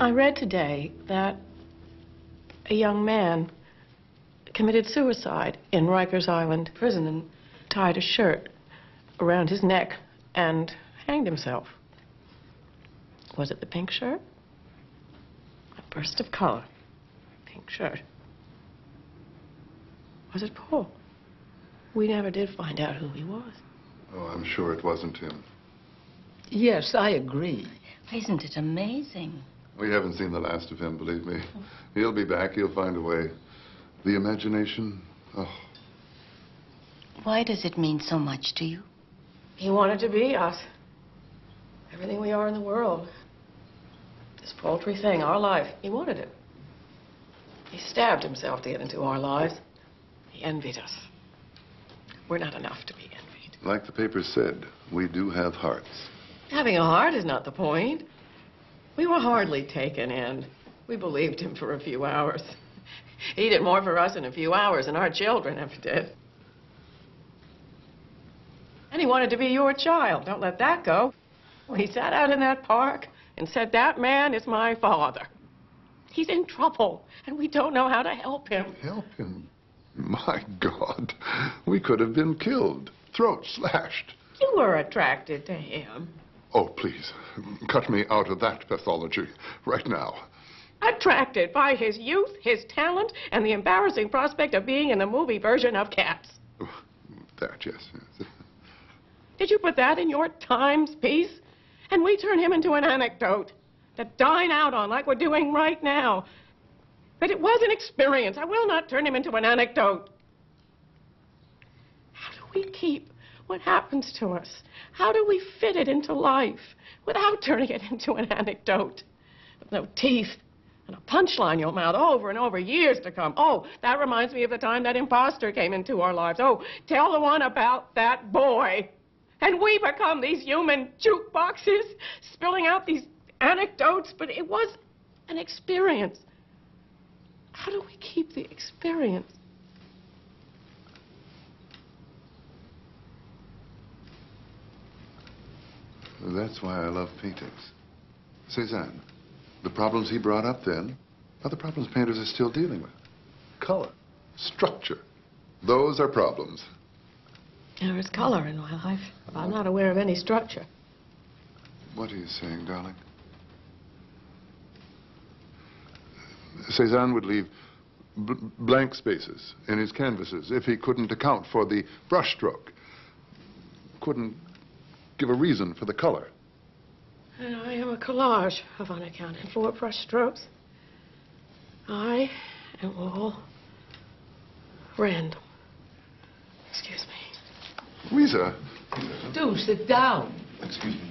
I read today that a young man committed suicide in Rikers Island prison and tied a shirt around his neck and hanged himself. Was it the pink shirt? A burst of color. Pink shirt. Was it Paul? We never did find out who he was. Oh, I'm sure it wasn't him. Yes, I agree. Isn't it amazing? We haven't seen the last of him, believe me. He'll be back. He'll find a way. The imagination, oh. Why does it mean so much to you? He wanted to be us. Everything we are in the world. This paltry thing, our life. He wanted it. He stabbed himself to get into our lives. He envied us. We're not enough to be envied. Like the paper said, we do have hearts. Having a heart is not the point. We were hardly taken in. We believed him for a few hours. He did more for us in a few hours than our children ever did. And he wanted to be your child. Don't let that go. Well, he sat out in that park and said, "That man is my father. He's in trouble, and we don't know how to help him." Help him? My God. We could have been killed. Throat slashed. You were attracted to him. Oh, please. Cut me out of that pathology right now. Attracted by his youth, his talent, and the embarrassing prospect of being in the movie version of Cats. That, yes. Did you put that in your Times piece? And we turn him into an anecdote to dine out on like we're doing right now. But it was an experience. I will not turn him into an anecdote. How do we keep what happens to us? How do we fit it into life without turning it into an anecdote? With no teeth and a punchline you'll mouth over and over years to come. Oh, that reminds me of the time that imposter came into our lives. Oh, tell the one about that boy. And we become these human jukeboxes, spilling out these anecdotes, but it was an experience. How do we keep the experience? That's why I love paintings. Cézanne, the problems he brought up then are the problems painters are still dealing with. Color, structure, those are problems. There is color in my life. I'm not aware of any structure. What are you saying, darling? Cézanne would leave blank spaces in his canvases if he couldn't account for the brushstroke, couldn't give a reason for the color. And I am a collage of unaccounted for brushstrokes. I am all random. Excuse me. Ouisa. Do sit down. Excuse me.